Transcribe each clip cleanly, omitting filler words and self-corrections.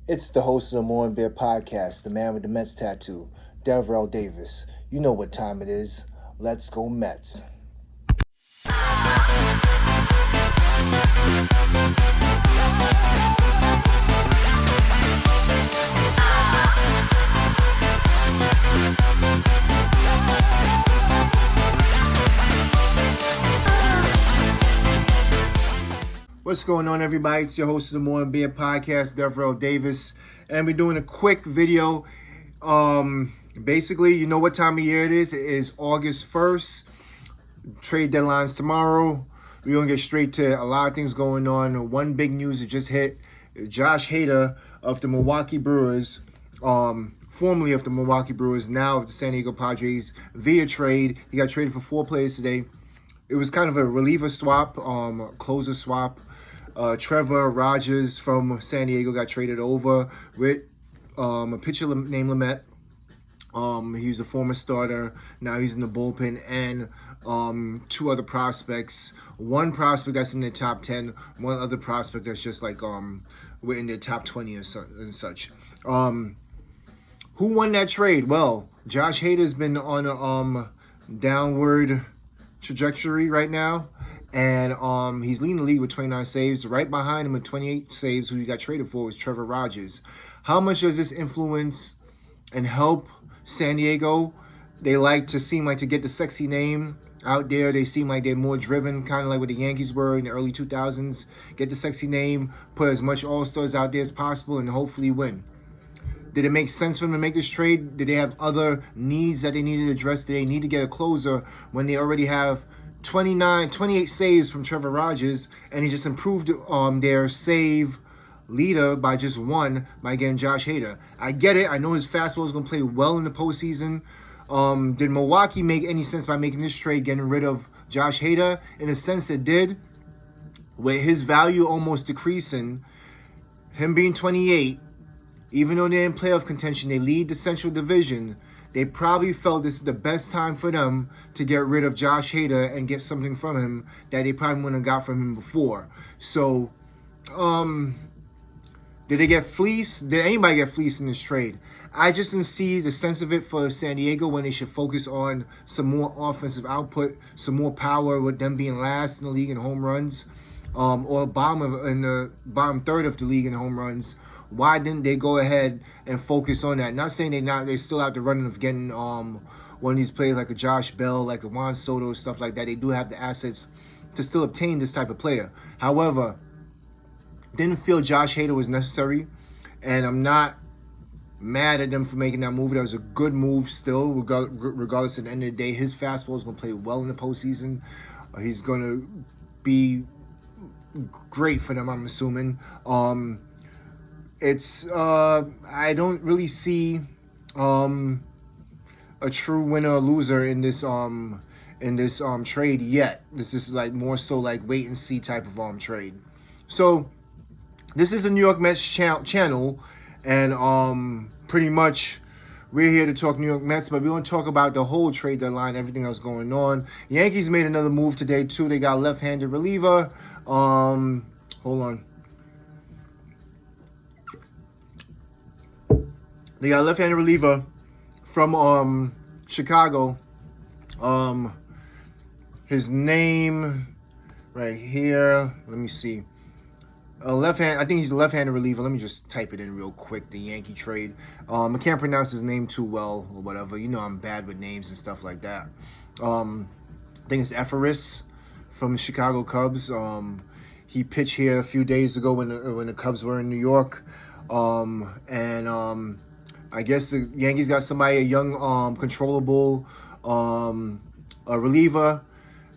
It's the host of the Morning Beer Podcast, the man with the Mets tattoo, Devrell Davis. You know what time it is. Let's go Mets. What's going on, everybody? It's your host of the Morning Beer Podcast, Devrell Davis, and we're doing a quick video. Basically, you know what time of year it is. It is August 1st. Trade deadline's tomorrow. We're going to get straight to a lot of things going on. One big news that just hit. Josh Hader of the Milwaukee Brewers, formerly of the Milwaukee Brewers, now of the San Diego Padres, via trade. He got traded for 4 players today. It was kind of a reliever swap, closer swap. Trevor Rogers from San Diego got traded over with a pitcher named Lamet. He was a former starter. Now he's in the bullpen, and 2 other prospects. One prospect that's in the top 10. One other prospect that's just like we're in the top 20 and such. Who won that trade? Well, Josh Hader's been on a downward trajectory right now, and he's leading the league with 29 saves. Right behind him with 28 saves, who he got traded for, was Trevor Rogers. How much does this influence and help San Diego? They like to seem like to get the sexy name out there. They seem like they're more driven, kind of like what the Yankees were in the early 2000s. Get the sexy name, put as much all-stars out there as possible, and hopefully win. Did it make sense for them to make this trade? Did they have other needs that they needed to address? Did they need to get a closer when they already have 28 saves from Trevor Rogers, and he just improved their save leader by just 1 by getting Josh Hader? I get it. I know his fastball is going to play well in the postseason. Did Milwaukee make any sense by making this trade, getting rid of Josh Hader? In a sense, it did. With his value almost decreasing, him being 28, even though they're in playoff contention, they lead the Central Division, they probably felt this is the best time for them to get rid of Josh Hader and get something from him that they probably wouldn't have got from him before. So, did they get fleeced? Did anybody get fleeced in this trade? I just didn't see the sense of it for San Diego when they should focus on some more offensive output, some more power, with them being last in the league in home runs, or in the bottom third of the league in home runs. Why didn't they go ahead and focus on that? Not saying they still have the running of getting one of these players like a Josh Bell, like a Juan Soto, stuff like that. They do have the assets to still obtain this type of player. However, didn't feel Josh Hader was necessary, and I'm not mad at them for making that move. That was a good move still, regardless. At the end of the day, his fastball is going to play well in the postseason. He's going to be great for them, I'm assuming. I don't really see a true winner or loser in this trade yet. This is like more so like wait and see type of trade. So this is the New York Mets channel, and pretty much we're here to talk New York Mets, but we want to talk about the whole trade deadline, everything else going on. Yankees made another move today too. They got a left-handed reliever. Hold on. They got a left-handed reliever from Chicago. His name right here. Let me see. I think he's a left-handed reliever. Let me just type it in real quick. The Yankee trade. I can't pronounce his name too well or whatever. You know I'm bad with names and stuff like that. I think it's Efferis from the Chicago Cubs. He pitched here a few days ago when the Cubs were in New York. I guess the Yankees got somebody, a young, controllable reliever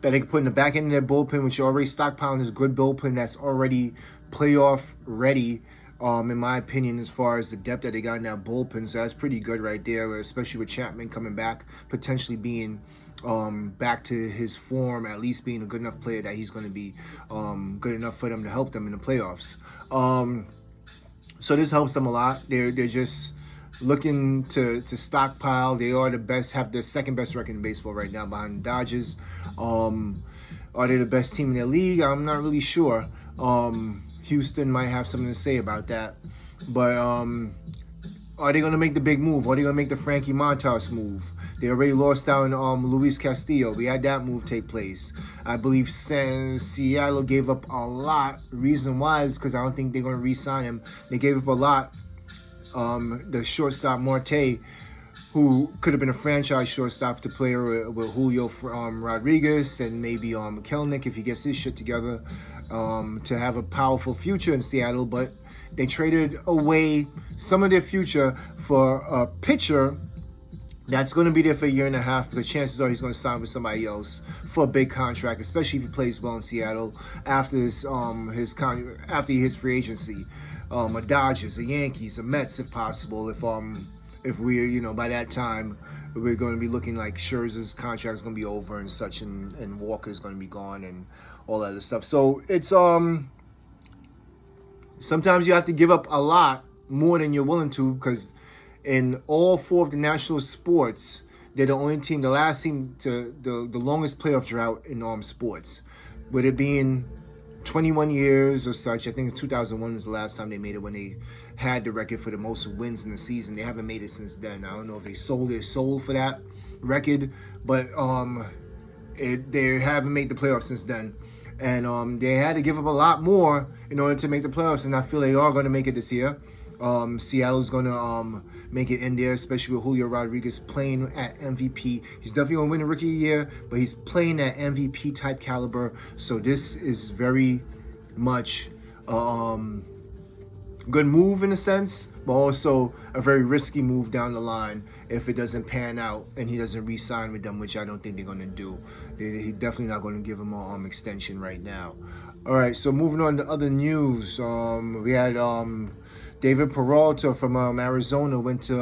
that they can put in the back end of their bullpen, which are already stockpiling this good bullpen that's already playoff ready, in my opinion, as far as the depth that they got in that bullpen. So that's pretty good right there, especially with Chapman coming back, potentially being back to his form, at least being a good enough player that he's going to be good enough for them to help them in the playoffs. So this helps them a lot. They're just looking to stockpile. They are the best, have the second best record in baseball right now behind the Dodgers. Are they the best team in their league? I'm not really sure. Houston might have something to say about that. But are they going to make the big move? Are they going to make the Frankie Montas move? They already lost out on Luis Castillo. We had that move take place. I believe Seattle gave up a lot. Reason why is because I don't think they're going to re-sign him. They gave up a lot. The shortstop Marte, who could have been a franchise shortstop to play with Julio Rodriguez and maybe Kelnick if he gets his shit together, to have a powerful future in Seattle. But they traded away some of their future for a pitcher that's going to be there for a year and a half, because chances are he's going to sign with somebody else for a big contract, especially if he plays well in Seattle after after he hits free agency. A Dodgers, a Yankees, a Mets, if possible. If we, by that time, we're going to be looking like Scherzer's contract is going to be over and such, and Walker's going to be gone and all that other stuff. So it's sometimes you have to give up a lot more than you're willing to, because in all four of the national sports, they're the only team, the last team to the longest playoff drought in sports, with it being 21 years or such. I think 2001 was the last time they made it, when they had the record for the most wins in the season. They haven't made it since then. I don't know if they sold their soul for that record, but they haven't made the playoffs since then. And they had to give up a lot more in order to make the playoffs, and I feel they are going to make it this year. Seattle's going to make it in there, especially with Julio Rodriguez playing at MVP. He's definitely going to win the Rookie of the Year, but he's playing at MVP type caliber. So this is very much good move in a sense, but also a very risky move down the line if it doesn't pan out and he doesn't re-sign with them, which I don't think they're going to do. He's definitely not going to give him an extension right now. All right, so moving on to other news. We had David Peralta from Arizona went to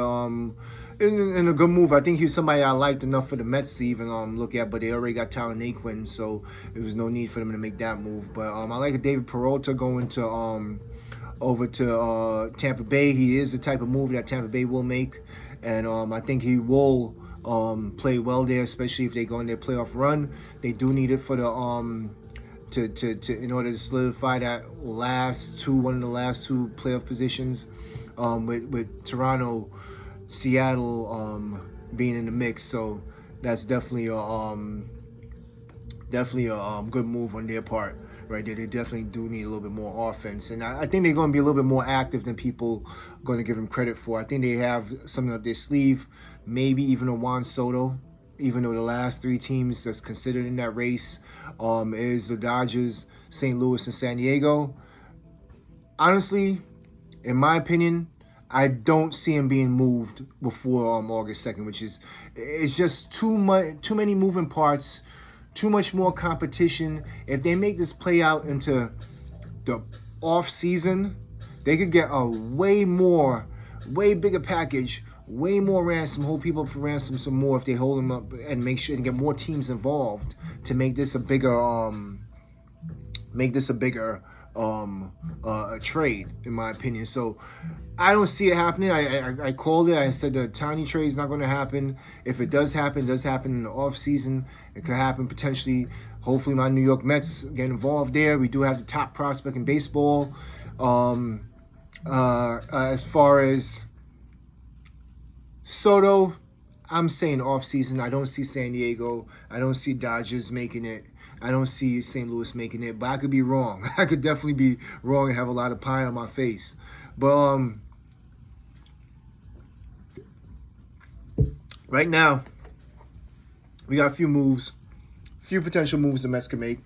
in a good move. I think he was somebody I liked enough for the Mets to even look at, but they already got Tyler Naquin, so there was no need for them to make that move. But I like David Peralta going to over to Tampa Bay. He is the type of move that Tampa Bay will make, and I think he will play well there, especially if they go in their playoff run. They do need it for the to in order to solidify that one of the last two playoff positions, with Toronto, Seattle being in the mix. So that's definitely a good move on their part right there. They definitely do need a little bit more offense, and I think they're going to be a little bit more active than people are going to give them credit for. I think they have something up their sleeve, maybe even a Juan Soto, even though the last three teams that's considered in that race is the Dodgers, St. Louis, and San Diego. Honestly, in my opinion, I don't see him being moved before August 2nd, it's just too many moving parts, too much more competition. If they make this play out into the off season, they could get a way bigger package, way more ransom, hold people up for ransom some more if they hold them up and make sure and get more teams involved to make this a bigger trade, in my opinion. So I don't see it happening. I called it. I said the Tiny trade is not going to happen. If it does happen, it does happen in the off season. It could happen potentially. Hopefully my New York Mets get involved there. We do have the top prospect in baseball. As far as Soto, I'm saying off season. I don't see San Diego. I don't see Dodgers making it. I don't see St. Louis making it, but I could be wrong. I could definitely be wrong and have a lot of pie on my face. But right now, we got a few potential moves the Mets can make.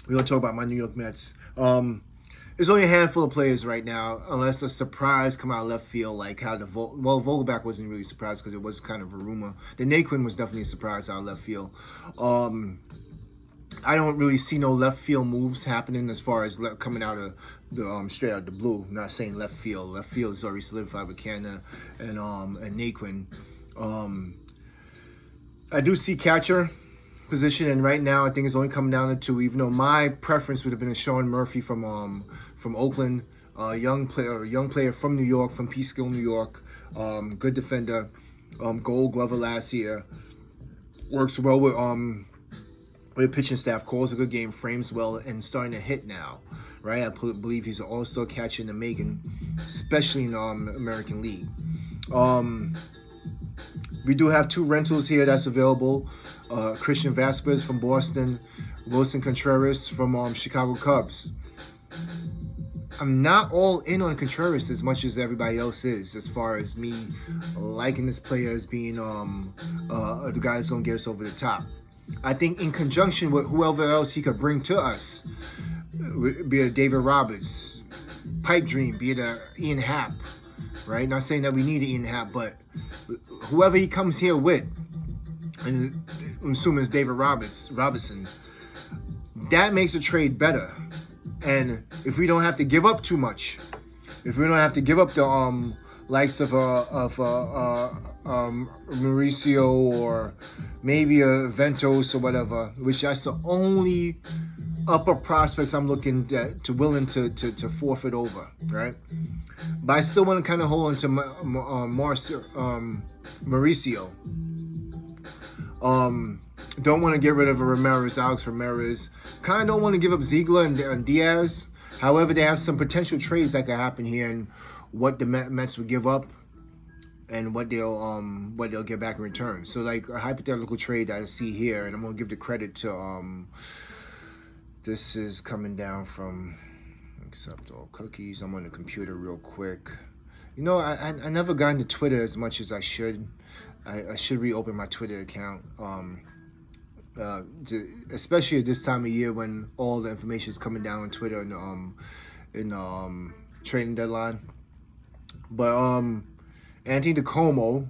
We're going to talk about my New York Mets. There's only a handful of players right now, unless a surprise come out of left field, like how Vogelback wasn't really surprised because it was kind of a rumor. The Naquin was definitely a surprise out of left field. I don't really see no left field moves happening as far as coming out of the straight out of the blue. I'm not saying left field. Left field is already solidified with Canna and Naquin. I do see catcher position, and right now I think it's only coming down to two. Even though my preference would have been a Sean Murphy from Oakland, young player from New York, from Peekskill, New York, good defender, Gold Glover last year, works well with The pitching staff calls a good game, frames well, and starting to hit now, right? I believe he's an all-star catcher in the making, especially in the American League. We do have 2 rentals here that's available. Christian Vasquez from Boston, Wilson Contreras from Chicago Cubs. I'm not all in on Contreras as much as everybody else is, as far as me liking this player as being the guy that's going to get us over the top. I think in conjunction with whoever else he could bring to us, be it David Roberts, Pipe Dream, be it Ian Happ, right? Not saying that we need an Ian Happ, but whoever he comes here with, and I'm assuming it's David Robertson, that makes the trade better. And if we don't have to give up too much, if we don't have to give up the likes of Mauricio or maybe a Ventos or whatever, which that's the only upper prospects I'm looking to willing to forfeit over, right? But I still want to kind of hold on to Mauricio. Don't want to get rid of Alex Ramirez. Kind of don't want to give up Ziegler and Diaz. However, they have some potential trades that could happen here, and what the Mets would give up and what they'll get back in return. So like a hypothetical trade that I see here, and I'm gonna give the credit to this is coming down from accept all cookies. I'm on the computer real quick. You know, I never got into Twitter as much as I should. I should reopen my Twitter account. Especially at this time of year when all the information is coming down on Twitter in trading deadline. But Anthony DeComo,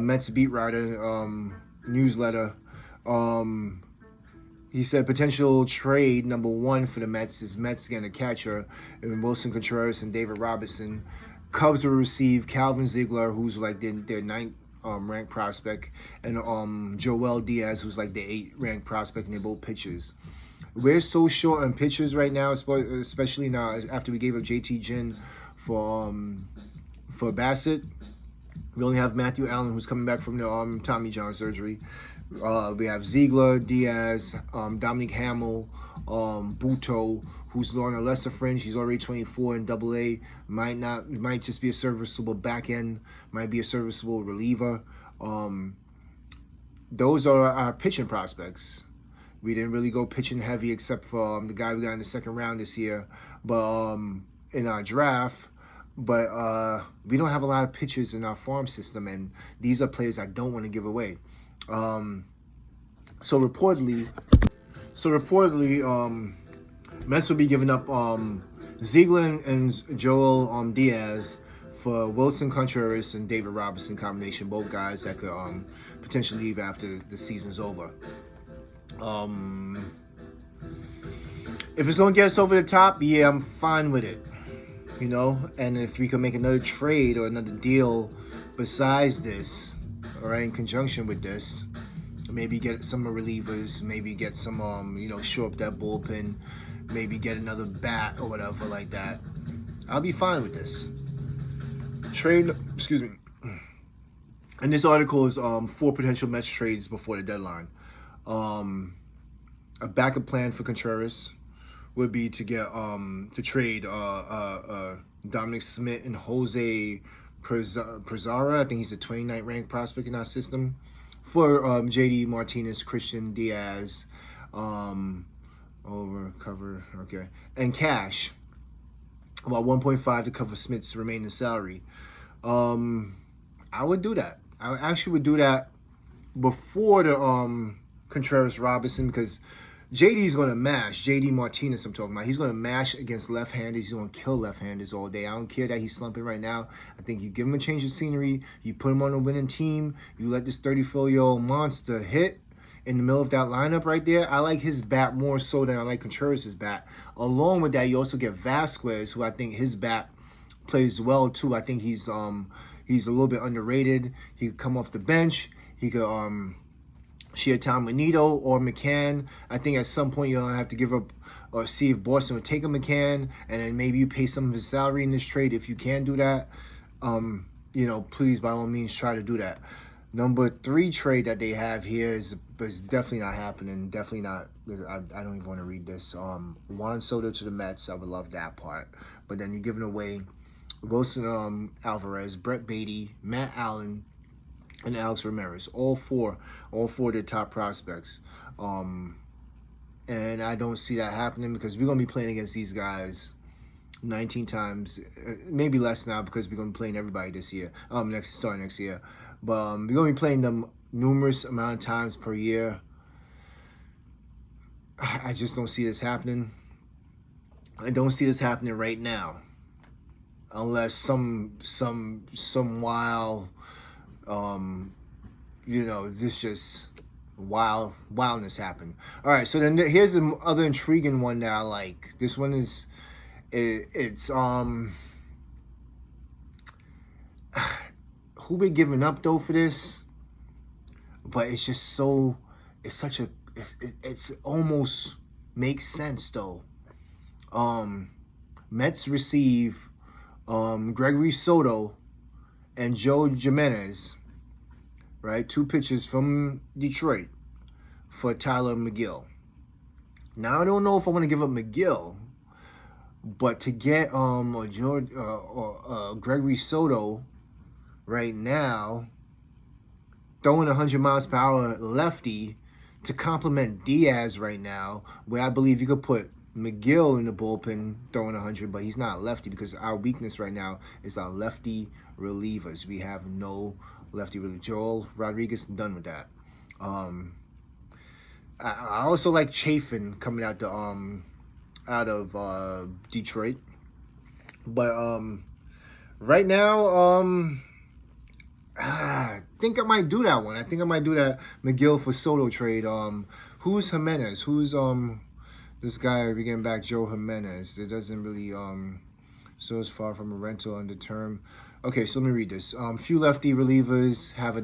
Mets beat writer, newsletter, he said potential trade number 1 for the Mets is Mets getting a catcher in Wilson Contreras and David Robertson. Cubs will receive Calvin Ziegler, who's like their 9th ranked prospect, and Joel Diaz, who's like the 8th ranked prospect, and they're both pitchers. We're so short on pitchers right now, especially now after we gave up JT Ginn for Bassett. We only have Matthew Allen, who's coming back from the Tommy John surgery. We have Ziegler, Diaz, Dominic Hamill, Buto, who's on a lesser fringe. He's already 24 in AA. Might just be a serviceable back end. Might be a serviceable reliever. Those are our pitching prospects. We didn't really go pitching heavy except for the guy we got in the 2nd round this year, but in our draft. But we don't have a lot of pitchers in our farm system, and these are players I don't want to give away. So reportedly, Mets will be giving up Ziegler and Joel Diaz for Wilson Contreras and David Robertson combination, both guys that could potentially leave after the season's over. If it's gonna get us over the top, yeah, I'm fine with it. You know, and if we can make another trade or another deal besides this, all right, in conjunction with this, maybe get some relievers, maybe get some, shore up that bullpen, maybe get another bat or whatever like that, I'll be fine with this. Excuse me. And this article is 4 potential Mets trades before the deadline. A backup plan for Contreras would be to get to trade Dominic Smith and Jose Prezara. I think he's a 29th ranked prospect in our system, for JD Martinez, Christian Diaz, and cash, about 1.5 to cover Smith's remaining salary. I would do that. I actually would do that before the Contreras Robinson, because JD's going to mash. JD Martinez, I'm talking about. He's going to mash against left-handers. He's going to kill left-handers all day. I don't care that he's slumping right now. I think you give him a change of scenery. You put him on a winning team. You let this 34-year-old monster hit in the middle of that lineup right there. I like his bat more so than I like Contreras' bat. Along with that, you also get Vasquez, who I think his bat plays well too. I think he's a little bit underrated. He could come off the bench. He could share time with Nito or McCann. I think at some point you'll have to give up or see if Boston would take a McCann, and then maybe you pay some of his salary in this trade if you can do that. Please, by all means, try to do that. Number 3 trade that they have here is definitely not happening. Definitely not. I don't even want to read this. Juan Soto to the Mets. I would love that part. But then you're giving away Wilson Alvarez, Brett Beatty, Matt Allen, and Alex Ramirez. All four of the top prospects. And I don't see that happening because we're going to be playing against these guys 19 times, maybe less now because we're going to be playing everybody this year, next year. But we're going to be playing them numerous amount of times per year. I just don't see this happening. I don't see this happening right now, unless some wild, this just wildness happened. All right, so then here's the other intriguing one that I like. This one is. It's who been giving up though for this, but it's just so it's almost makes sense though. Mets receive Gregory Soto and Joe Jimenez, right? 2 pitchers from Detroit for Tyler McGill. Now I don't know if I want to give up McGill. But to get Gregory Soto right now, throwing 100 miles per hour lefty to complement Diaz right now, where I believe you could put McGill in the bullpen throwing 100, but he's not lefty because our weakness right now is our lefty relievers. We have no lefty reliever. Joel Rodriguez, done with that. I also like Chafin coming out of Detroit. But right now, I think I might do that one. I think I might do that McGill for Soto trade. Who's Jimenez? Who's this guy we're getting back, Joe Jimenez? It doesn't really so it's far from a rental under term. Okay, so let me read this. Few lefty relievers have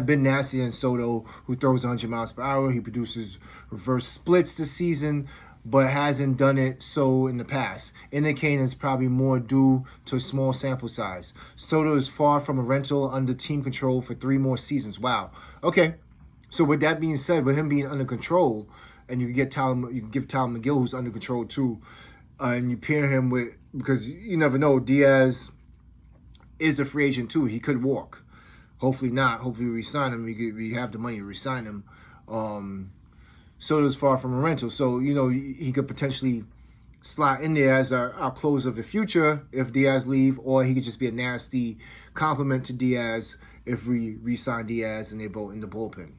been nasty than Soto, who throws 100 miles per hour. He produces reverse splits this season, but hasn't done it so in the past, indicating it's probably more due to a small sample size. Soto is far from a rental under team control for 3 more seasons. Wow. Okay. So with that being said, with him being under control, and you can give Tyler McGill, who's under control too, and you pair him with, because you never know, Diaz is a free agent too. He could walk. Hopefully not. Hopefully we resign him. We have the money to resign him. Soto's far from a rental, so he could potentially slot in there as our closer of the future if Diaz leave, or he could just be a nasty compliment to Diaz if we re-sign Diaz and they're both in the bullpen.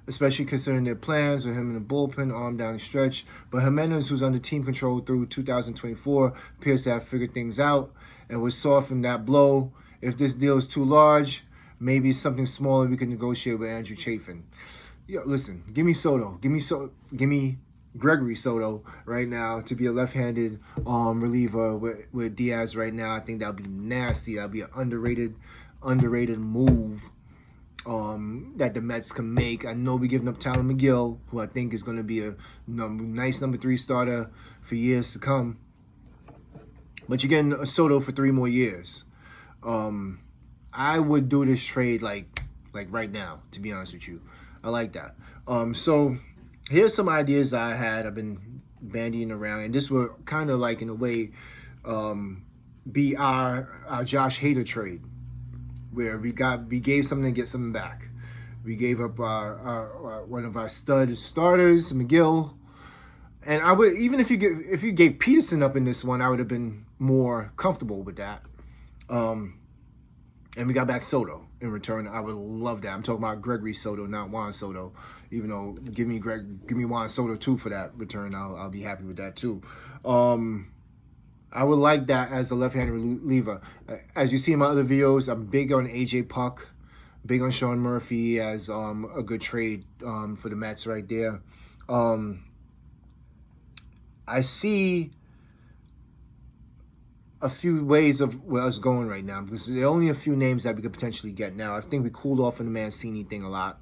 Especially considering their plans with him in the bullpen, arm down the stretch. But Jimenez, who's under team control through 2024, appears to have figured things out and would soften that blow. If this deal is too large, maybe something smaller we can negotiate with Andrew Chafin. Yo, listen, give me Soto. Give me Gregory Soto right now to be a left-handed reliever with Diaz right now. I think that would be nasty. That would be an underrated move that the Mets can make. I know we're giving up Tyler McGill, who I think is going to be a nice number 3 starter for years to come. But you're getting a Soto for 3 more years. I would do this trade like right now, to be honest with you. I like that. So here's some ideas I've been bandying around, and this will kind of like in a way be our Josh Hader trade, where we gave something to get something back. We gave up our one of our stud starters, McGill, and I would, even if you gave Peterson up in this one, I would have been more comfortable with that. And we got back Soto in return. I would love that. I'm talking about Gregory Soto, not Juan Soto. Even though give me Juan Soto too for that return. I'll be happy with that too. I would like that as a left-handed reliever. As you see in my other videos, I'm big on AJ Puck, big on Sean Murphy as a good trade for the Mets right there. I see a few ways of where us going right now, because there are only a few names that we could potentially get now. I think we cooled off on the Mancini thing a lot.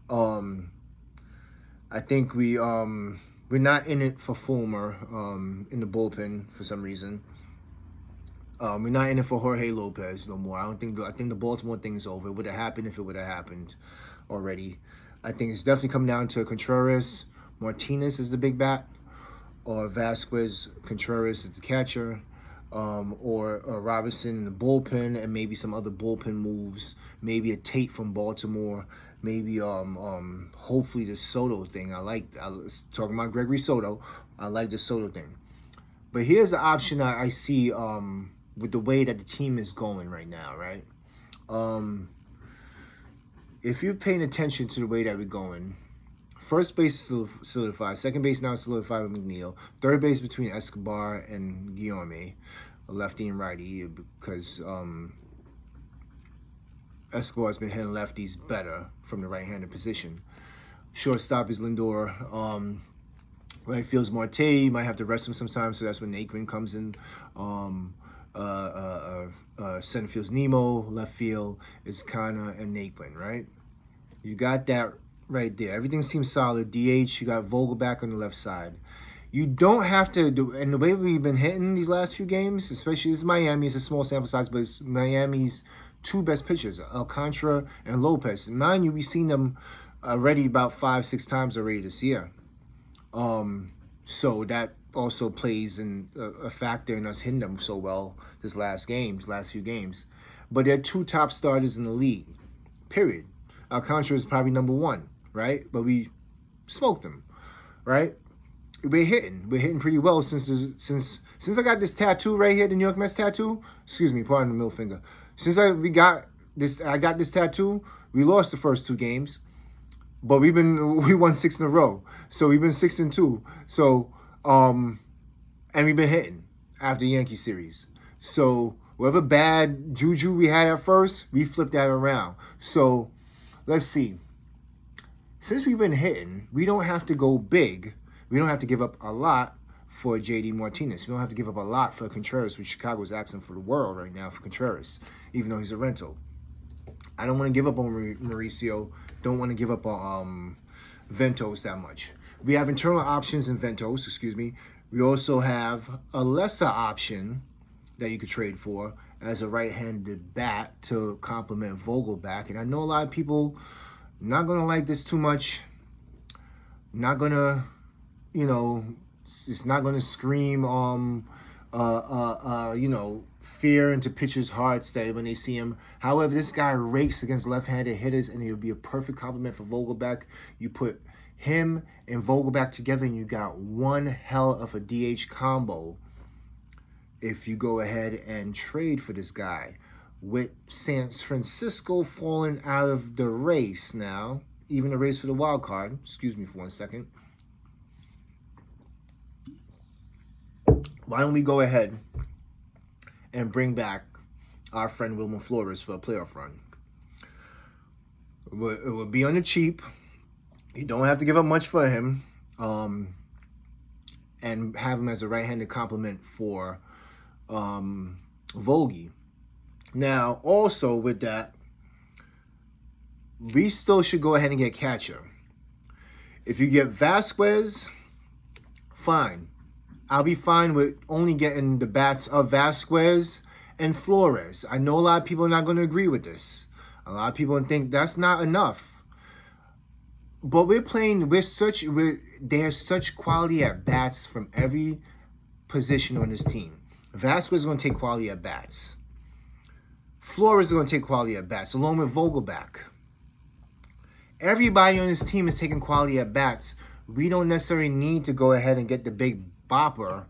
I think we're not in it for Fulmer in the bullpen for some reason. We're not in it for Jorge Lopez no more. I think the Baltimore thing is over. It would have happened if it would have happened already. I think it's definitely come down to Contreras. Martinez is the big bat, or Vasquez, Contreras is the catcher, or Robinson in the bullpen, and maybe some other bullpen moves. Maybe a Tate from Baltimore. Maybe hopefully the Soto thing. I was talking about Gregory Soto. I like the Soto thing. But here's the option I see with the way that the team is going right now, right? If you're paying attention to the way that we're going, first base is solidified. Second base now solidified with McNeil. Third base between Escobar and Guillaume, a lefty and righty, because Escobar's been hitting lefties better from the right-handed position. Shortstop is Lindor. Right field's Marte. You might have to rest him sometimes, so that's when Naquin comes in. Center field's Nemo. Left field is Kana and Naquin, right? You got that right there. Everything seems solid. DH, you got Vogelback on the left side. You don't have to do, and the way we've been hitting these last few games, especially it's Miami, it's a small sample size, but it's Miami's two best pitchers, Alcantara and Lopez. Mind you, we've seen them already about 5-6 times already this year. So that also plays in a factor in us hitting them so well this last few games. But they're two top starters in the league, period. Alcantara is probably number one, right? But we smoked them, right? We're hitting pretty well since I got this tattoo right here, the New York Mets tattoo. Excuse me, pardon the middle finger. Since I got this tattoo, we lost the first 2 games. But we won 6 in a row. So we've been 6-2. So, and we've been hitting after the Yankee series. So whatever bad juju we had at first, we flipped that around. So let's see. Since we've been hitting, we don't have to go big. We don't have to give up a lot for J.D. Martinez. We don't have to give up a lot for Contreras, which Chicago's asking for the world right now for Contreras, even though he's a rental. I don't want to give up on Mauricio. Don't want to give up on Ventos that much. We have internal options in Ventos, We also have a lesser option that you could trade for as a right-handed bat to complement Vogelback. And I know a lot of people not going to like this too much. Not going to, it's not going to scream, fear into pitchers' hearts that when they see him. However, this guy rakes against left-handed hitters, and it'll be a perfect complement for Vogelback. You put him and Vogelback together, and you got one hell of a DH combo if you go ahead and trade for this guy. With San Francisco falling out of the race now, even the race for the wild card. Excuse me for 1 second. Why don't we go ahead and bring back our friend Wilmer Flores for a playoff run? It would be on the cheap. You don't have to give up much for him. And have him as a right-handed complement for Volge. Now, also with that, we still should go ahead and get catcher. If you get Vasquez, fine. I'll be fine with only getting the bats of Vasquez and Flores. I know a lot of people are not going to agree with this. A lot of people think that's not enough. But there's such quality at bats from every position on this team. Vasquez is going to take quality at bats. Flores is going to take quality at bats, along with Vogelback. Everybody on this team is taking quality at bats. We don't necessarily need to go ahead and get the big bopper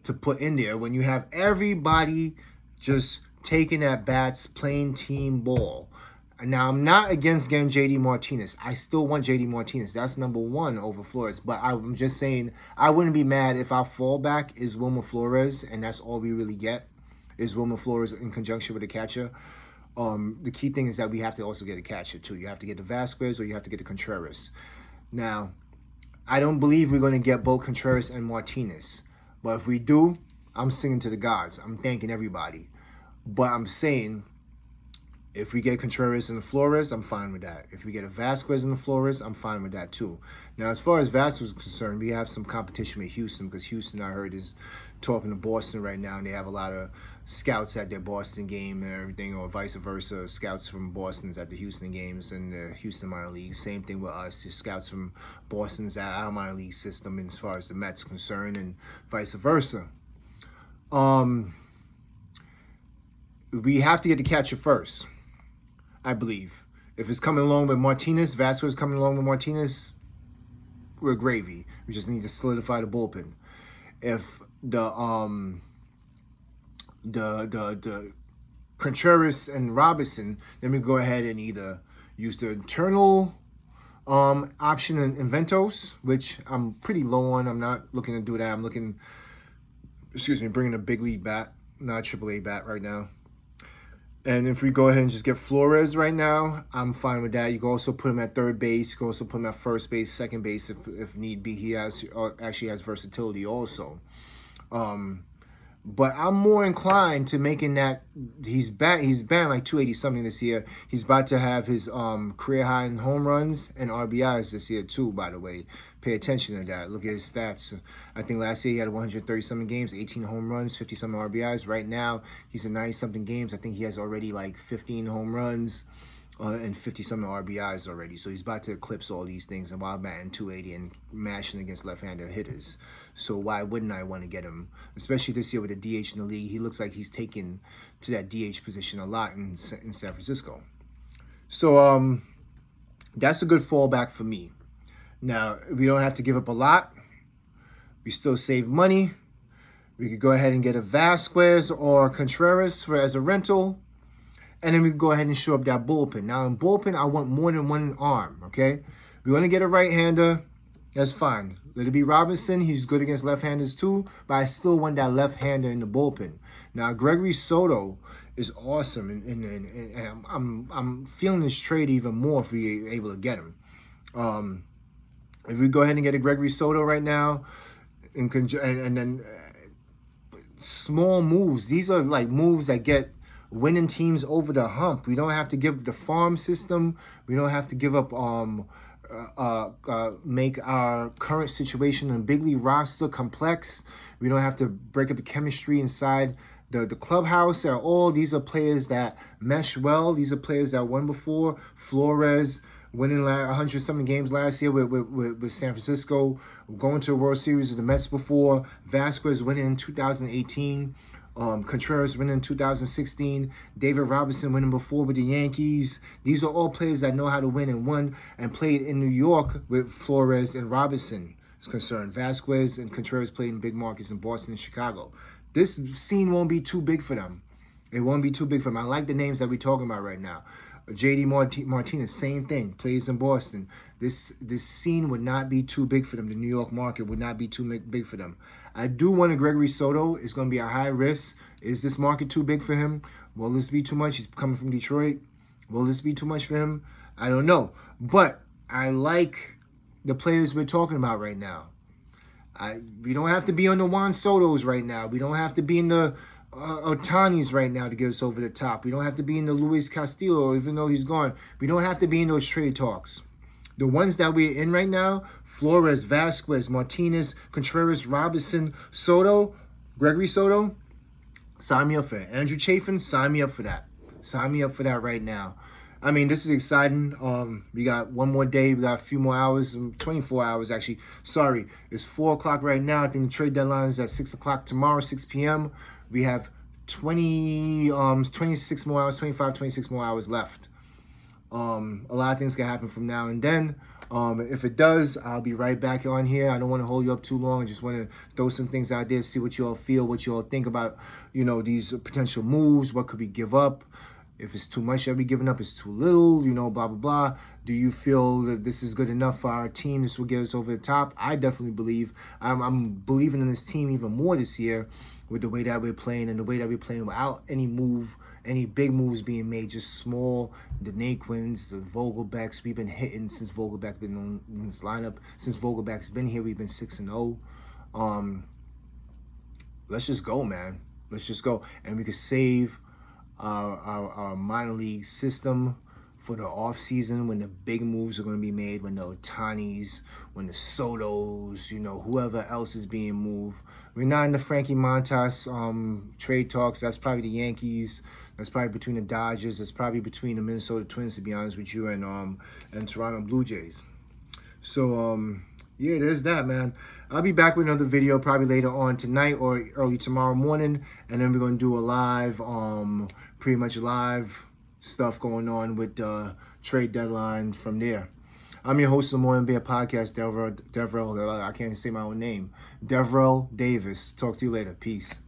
to put in there when you have everybody just taking at bats, playing team ball. Now, I'm not against getting J.D. Martinez. I still want J.D. Martinez. That's number one over Flores. But I'm just saying, I wouldn't be mad if our fallback is Wilmer Flores, and that's all we really get, is Wilmer Flores in conjunction with the catcher. The key thing is that we have to also get a catcher, too. You have to get the Vasquez or you have to get the Contreras. Now, I don't believe we're going to get both Contreras and Martinez. But if we do, I'm singing to the gods. I'm thanking everybody. But I'm saying, If we get Contreras and the Flores, I'm fine with that. If we get a Vasquez and the Flores, I'm fine with that too. Now, as far as Vasquez is concerned, we have some competition with Houston because Houston, I heard, is talking to Boston right now, and they have a lot of scouts at their Boston game and everything, or vice versa. Scouts from Boston's at the Houston games and the Houston minor leagues. Same thing with us. The scouts from Boston's at our minor league system, and as far as the Mets concerned, and vice versa. We have to get the catcher first, I believe. If it's coming along with Martinez, Vasquez coming along with Martinez, we're gravy. We just need to solidify the bullpen. If the Contreras and Robinson, then we go ahead and either use the internal option in Ventos, which I'm pretty low on. I'm not looking to do that. I'm looking, bringing a big league bat, not a AAA bat right now. And if we go ahead and just get Flores right now, I'm fine with that. You can also put him at third base. You can also put him at first base, second base if need be. He actually has versatility also. But I'm more inclined to making that he's banned like 280 something this year. He's about to have his career high in home runs and RBIs this year too, by the way. Pay attention to that. Look at his stats. I think last year he had 130 something games, 18 home runs, 50 something RBIs. Right now he's in 90 something games. I think he has already like 15 home runs and 50 something RBIs already. So he's about to eclipse all these things, and while batting 280 and mashing against left-handed hitters. So why wouldn't I want to get him? Especially this year with the DH in the league. He looks like he's taken to that DH position a lot in San Francisco. So that's a good fallback for me. Now, we don't have to give up a lot. We still save money. We could go ahead and get a Vasquez or Contreras as a rental. And then we can go ahead and show up that bullpen. Now, in bullpen, I want more than one arm, okay? We want to get a right-hander. That's fine. Let it be Robinson. He's good against left-handers too, but I still want that left-hander in the bullpen. Now, Gregory Soto is awesome, and I'm feeling this trade even more if we're able to get him. If we go ahead and get a Gregory Soto right now, and then small moves. These are like moves that get winning teams over the hump. We don't have to give up the farm system. We don't have to give up make our current situation in big league roster complex. We don't have to break up the chemistry inside the clubhouse. These are players that mesh well. These are players that won before. Flores winning 100-something games last year with San Francisco, going to a World Series with the Mets before. Vasquez winning in 2018. Contreras winning in 2016. David Robinson winning before with the Yankees. These are all players that know how to win and won and played in New York with Flores and Robinson is concerned. Vasquez and Contreras played in big markets in Boston and Chicago. This scene won't be too big for them. It won't be too big for them. I like the names that we're talking about right now. J.D. Martinez, same thing, plays in Boston. This scene would not be too big for them. The New York market would not be too big for them. I do want a Gregory Soto. It's going to be a high risk. Is this market too big for him? Will this be too much? He's coming from Detroit. Will this be too much for him? I don't know. But I like the players we're talking about right now. We don't have to be on the Juan Sotos right now. We don't have to be in the Ohtani's right now to get us over the top. We don't have to be in the Luis Castillo, even though he's gone. We don't have to be in those trade talks. The ones that we're in right now, Flores, Vasquez, Martinez, Contreras, Robinson, Soto, Gregory Soto, sign me up for it. Andrew Chafin, sign me up for that. Sign me up for that right now. I mean, this is exciting. We got one more day. We got a few more hours, 24 hours actually. Sorry, it's 4 o'clock right now. I think the trade deadline is at 6 o'clock tomorrow, 6 p.m. We have 26 more hours, 25, 26 more hours left. A lot of things can happen from now and then. If it does, I'll be right back on here. I don't want to hold you up too long. I just want to throw some things out there, see what you all feel, what you all think about, these potential moves. What could we give up? If it's too much that we giving up, it's too little, blah, blah, blah. Do you feel that this is good enough for our team? This will get us over the top? I definitely believe. I'm believing in this team even more this year with the way that we're playing and the way that we're playing without any big moves being made, just small. The Naquins, the Vogelbacks, we've been hitting since Vogelback's been in this lineup. Since Vogelback's been here, we've been 6-0. Let's just go, man. Let's just go. And we could save our minor league system for the off season, when the big moves are going to be made, when the Otanis, when the Sotos, whoever else is being moved. We're not in the Frankie Montas trade talks. That's probably the Yankees. That's probably between the Dodgers. That's probably between the Minnesota Twins, to be honest with you, and Toronto Blue Jays. So yeah, there's that, man. I'll be back with another video probably later on tonight or early tomorrow morning, and then we're gonna do a live, pretty much live stuff going on with the trade deadline from there. I'm your host of the Morning Beer Podcast, Devrel. I can't say my own name. Devrel Davis. Talk to you later. Peace.